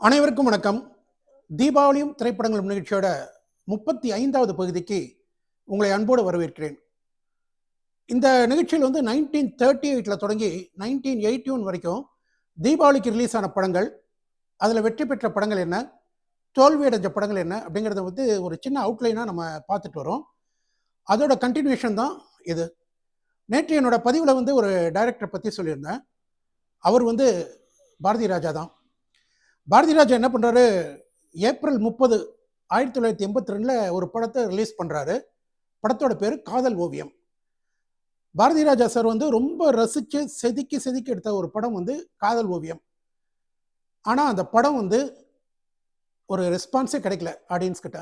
அனைவருக்கும் வணக்கம். தீபாவளியும் திரைப்படங்களும் நிகழ்ச்சியோட 35வது பகுதிக்கு உங்களை அன்போடு வரவேற்கிறேன். இந்த நிகழ்ச்சியில் 1938ல தொடங்கி 1981 வரைக்கும் தீபாவளிக்கு ரிலீஸ் ஆன படங்கள், அதில் வெற்றி பெற்ற படங்கள் என்ன, தோல்வி அடைஞ்ச படங்கள் என்ன அப்படிங்கிறத ஒரு சின்ன அவுட்லைனாக நம்ம பார்த்துட்டு வரோம். அதோட கண்டினியூஷன் தான் இது. நேற்று என்னோட பதிவில் ஒரு டைரக்டரை பற்றி சொல்லியிருந்தேன். அவர் பாரதி ராஜா தான். பாரதி ராஜா என்ன பண்ணுறாரு, ஏப்ரல் 30, 1982 ஒரு படத்தை ரிலீஸ் பண்ணுறாரு. படத்தோட பேர் காதல் ஓவியம். பாரதி ராஜா சார் ரொம்ப ரசித்து செதுக்கி செதுக்கி எடுத்த ஒரு படம் காதல் ஓவியம். ஆனால் அந்த படம் ஒரு ரெஸ்பான்ஸே கிடைக்கல ஆடியன்ஸ் கிட்ட.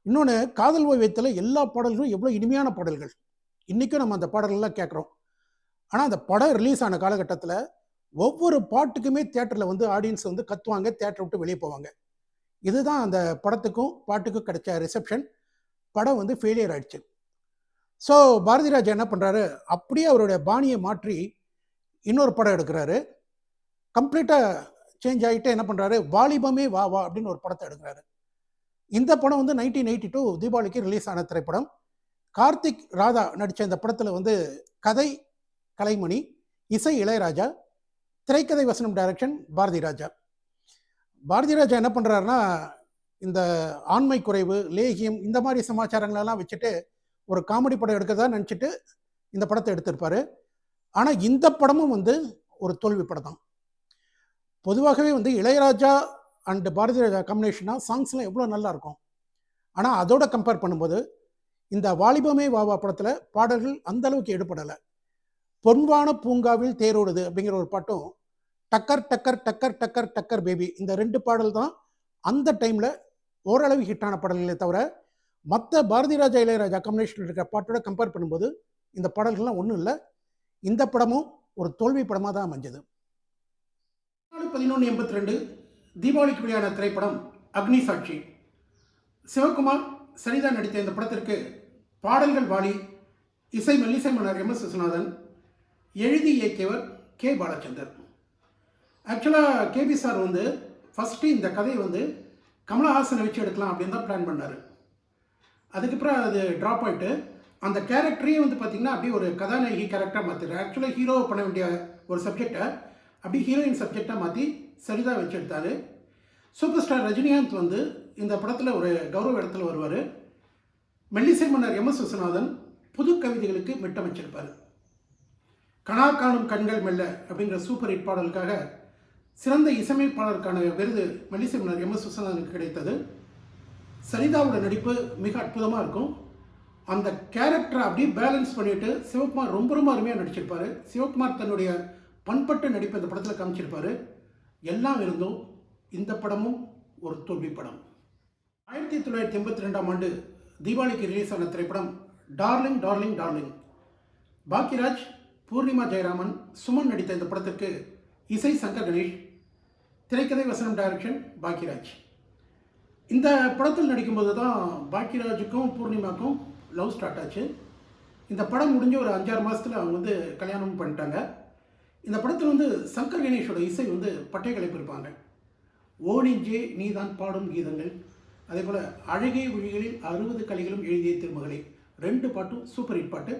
இன்னொன்று, காதல் ஓவியத்தில் எல்லா பாடல்களும் எவ்வளோ இனிமையான பாடல்கள். இன்றைக்கும் நம்ம அந்த பாடல்கள்லாம் கேட்குறோம். ஆனால் அந்த படம் ரிலீஸ் ஆன காலகட்டத்தில் ஒவ்வொரு பாட்டுக்குமே தியேட்டரில் ஆடியன்ஸ் கத்துவாங்க, தியேட்டரை விட்டு வெளியே போவாங்க. இதுதான் அந்த படத்துக்கும் பாட்டுக்கும் கிடைச்ச ரிசப்ஷன். படம் ஃபெயிலியர் ஆயிடுச்சு. ஸோ பாரதி ராஜா என்ன பண்ணுறாரு, அப்படியே அவருடைய பாணியை மாற்றி இன்னொரு படம் எடுக்கிறாரு. கம்ப்ளீட்டாக சேஞ்ச் ஆகிட்டு என்ன பண்ணுறாரு, வாலிபமே வா வா அப்படின்னு ஒரு படத்தை எடுக்கிறாரு. இந்த படம் 1982 தீபாவளிக்கு ரிலீஸ் ஆன திரைப்படம். கார்த்திக் ராதா நடித்த இந்த படத்தில் கதை கலைமணி, இசை இளையராஜா, திரைக்கதை வசனம் டைரக்ஷன் பாரதி ராஜா. பாரதி ராஜா என்ன பண்ணுறாருன்னா, இந்த ஆண்மை குறைவு, லேகியம், இந்த மாதிரி சமாச்சாரங்களெல்லாம் வச்சுட்டு ஒரு காமெடி படம் எடுக்கிறதா நினச்சிட்டு இந்த படத்தை எடுத்திருப்பார். ஆனால் இந்த படமும் ஒரு தோல்வி படம் தான். பொதுவாகவே இளையராஜா அண்ட் பாரதி ராஜா காம்பினேஷனாக சாங்ஸ்லாம் எவ்வளோ நல்லா இருக்கும். ஆனால் அதோட கம்பேர் பண்ணும்போது இந்த வாலிபமே வாவா படத்தில் பாடல்கள் அந்த அளவுக்கு எடுபடலை. பொன்வான பூங்காவில் தேரோடுது அப்படிங்கிற ஒரு பாட்டும், டக்கர் டக்கர் டக்கர் டக்கர் டக்கர் பேபி, இந்த 2 பாடல் தான் அந்த டைமில் ஓரளவு ஹிட்டான பாடல்களே தவிர மற்ற பாரதி ராஜா இளையராஜா காம்பினேஷன் இருக்கிற பாட்டோட கம்பேர் பண்ணும்போது இந்த பாடல்கள்லாம் ஒன்றும் இல்லை. இந்த படமும் ஒரு தோல்வி படமாக தான் அமைஞ்சது. 11/11/82 தீபாவளிக்கு வெளியான திரைப்படம் அக்னி சாட்சி. சிவகுமார், சரிதா நடித்த இந்த படத்திற்கு பாடல்கள் வாலி, இசை மெல்லிசை மன்னர் MS விஸ்வநாதன், எழுதி இயக்கியவர் K. பாலச்சந்தர். ஆக்சுவலாக கேபி சார் ஃபஸ்ட்டு இந்த கதையை கமலஹாசனை வச்சு எடுக்கலாம் அப்படின்னு தான் பிளான் பண்ணார். அதுக்கப்புறம் அது ட்ராப் ஆகிட்டு அந்த கேரக்டரையே பார்த்திங்கன்னா அப்படியே ஒரு கதாநாயகி கேரக்டராக மாற்றிடுறாரு. ஆக்சுவலாக ஹீரோ பண்ண வேண்டிய ஒரு சப்ஜெக்டை அப்படி ஹீரோயின் சப்ஜெக்டாக மாற்றி சரிதா வச்சு எடுத்தார். சூப்பர் ஸ்டார் ரஜினிகாந்த் இந்த படத்தில் ஒரு கௌரவ இடத்துல வருவார். மெல்லிசை மன்னர் MS விஸ்வநாதன் புது கவிதைகளுக்கு மெட்டமைச்சிருப்பார். கனா காணும் கண்கள் மெல்ல அப்படிங்கிற சூப்பர் ஹிட் பாடலுக்காக சிறந்த இசையமைப்பாளருக்கான விருது மெல்லிசை மன்னர் MS விஸ்வநாதனுக்கு கிடைத்தது. சரிதாவோட நடிப்பு மிக அற்புதமாக இருக்கும். அந்த கேரக்டரை அப்படியே பேலன்ஸ் பண்ணிவிட்டு சிவகுமார் ரொம்ப ரொம்ப அருமையாக நடிச்சிருப்பார். சிவகுமார் தன்னுடைய பண்பட்ட நடிப்பு இந்த படத்தில் காமிச்சிருப்பார். எல்லாம் இருந்தும் இந்த படமும் ஒரு தோல்வி படம். 1982ஆம் ஆண்டு தீபாவளிக்கு ரிலீஸ் ஆன திரைப்படம் darling darling darling. Bhagyaraj, Poornima Jayaraman, Suman நடித்த இந்த படத்திற்கு இசை சங்கர் கணேஷ், திரைக்கதை வசனம் டைரக்ஷன் பாக்கியராஜ். இந்த படத்தில் நடிக்கும்போது தான் பாக்கியராஜுக்கும் பூர்ணிமாவுக்கும் லவ் ஸ்டார்ட் ஆச்சு. இந்த படம் முடிஞ்ச ஒரு 5-6 மாதத்தில் அவங்க கல்யாணமும் பண்ணிட்டாங்க. இந்த படத்தில் சங்கர் கணேஷோட இசை பட்டை கலைப்பிருப்பாங்க. ஓனிஞ்சே நீதான் பாடும் கீதங்கள், அதே போல் அழகே விழிகளில் 60 கலைகளும் எழுதிய திருமகளே, 2 பாட்டும் சூப்பர் ஹிட் பாட்டு.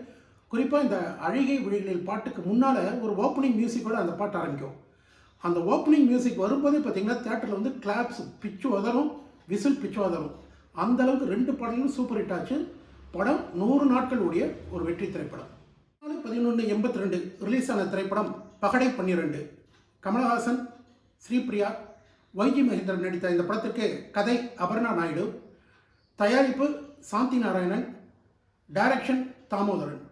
குறிப்பாக இந்த அழகை விழிகளில் பாட்டுக்கு முன்னால் ஒரு ஓப்பனிங் மியூசிக்கோட அந்த பாட்டு ஆரம்பிக்கும். அந்த ஓப்பனிங் மியூசிக் வரும்போதே பார்த்திங்கன்னா தியேட்டரில் கிளாப்ஸ் பிச்சு உதறும், விசில் பிச்சு உதறும். அந்தளவுக்கு 2 பாடல்களும் சூப்பர் ஹிட் ஆச்சு. படம் 100 நாட்கள் ஓடிய ஒரு வெற்றி திரைப்படம். 11/11/82 ரிலீஸ் ஆன திரைப்படம் பகடை 12. கமலஹாசன், ஸ்ரீபிரியா, YG மகேந்திரன் நடித்த இந்த படத்திற்கு கதை அபர்ணா நாயுடு, தயாரிப்பு சாந்தி நாராயணன், டைரக்ஷன் தாமோதரன்.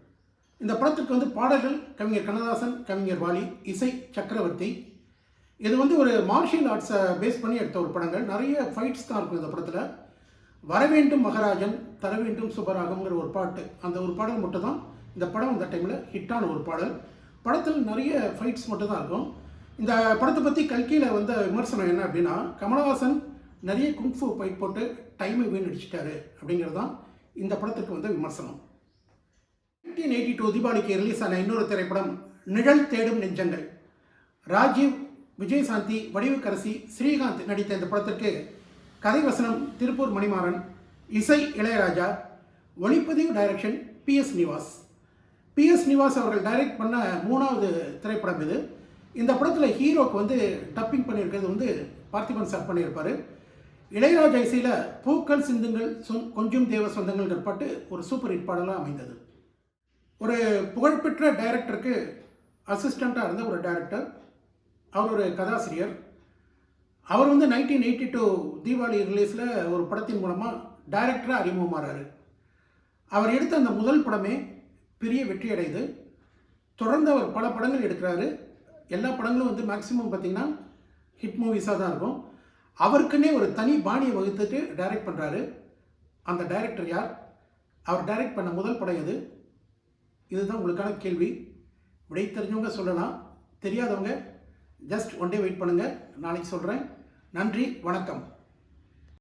இந்த படத்துக்கு பாடல்கள் கவிஞர் கண்ணதாசன், கவிஞர் வாலி, இசை சக்கரவர்த்தி. இது ஒரு மார்ஷியல் ஆர்ட்ஸை பேஸ் பண்ணி எடுத்த ஒரு படங்கள். நிறைய ஃபைட்ஸ் தான் இருக்கும் இந்த படத்தில். வரவேண்டும் மகாராஜன், தர வேண்டும் சுபராகம்ங்கிற ஒரு பாட்டு, அந்த ஒரு பாடல் மட்டும் தான் இந்த படம் இந்த டைமில் ஹிட்டான ஒரு பாடல். படத்தில் நிறைய ஃபைட்ஸ் மட்டும் தான் இருக்கும். இந்த படத்தை பற்றி கல்கியில் விமர்சனம் என்ன அப்படின்னா, கமலஹாசன் நிறைய குங்ஃபு ஃபைட் போட்டு டைமை வீணடிச்சிட்டாரு அப்படிங்கிறது தான் இந்த படத்துக்கு விமர்சனம். 1982 தீபாவளிக்கு ரிலீஸ் ஆன இன்னொரு திரைப்படம் நிழல் தேடும் நெஞ்சங்கள். ராஜீவ், விஜயசாந்தி, வடிவுக்கரசி, ஸ்ரீகாந்த் நடித்த இந்த படத்திற்கு கதை வசனம் திருப்பூர் மணிமாறன், இசை இளையராஜா, ஒளிப்பதிவு direction PS Nivas. PS Nivas அவர்கள் டைரக்ட் பண்ண 3வது திரைப்படம் இது. இந்த படத்தில் ஹீரோக்கு டப்பிங் பண்ணியிருக்கிறது பார்த்திபன் சார் பண்ணியிருப்பார். இளையராஜா இசையில் பூக்கள் சிந்துங்கள் கொஞ்சம் தேவ சொந்தங்கள்ங்கிற பாட்டு ஒரு சூப்பர் ஹிட் பாடலாக அமைந்தது. ஒரு புகழ்பெற்ற டைரக்டருக்கு அசிஸ்டண்ட்டாக இருந்த ஒரு டைரக்டர், அவர் ஒரு கதாசிரியர். அவர் 1982 தீபாவளி ரிலீஸில் ஒரு படத்தின் மூலமாக டைரக்டராக அறிமுகமாகிறாரு. அவர் எடுத்த அந்த முதல் படமே பெரிய வெற்றி அடையுது. தொடர்ந்து அவர் பல படங்கள் எடுக்கிறாரு. எல்லா படங்களும் மேக்ஸிமம் பார்த்திங்கன்னா ஹிட் மூவிஸாக தான் இருக்கும். அவருக்குன்னே ஒரு தனி பாணியை வகுத்துட்டு டைரக்ட் பண்ணுறாரு. அந்த டைரக்டர் யார்? அவர் டைரக்ட் பண்ண முதல் படம் எது? இதுதான் உங்களுக்கான கேள்வி. விடை தெரிஞ்சவங்க சொல்லலாம், தெரியாதவங்க ஜஸ்ட் ஒன் டே வெயிட் பண்ணுங்கள், நாளைக்கு சொல்கிறேன். நன்றி, வணக்கம்.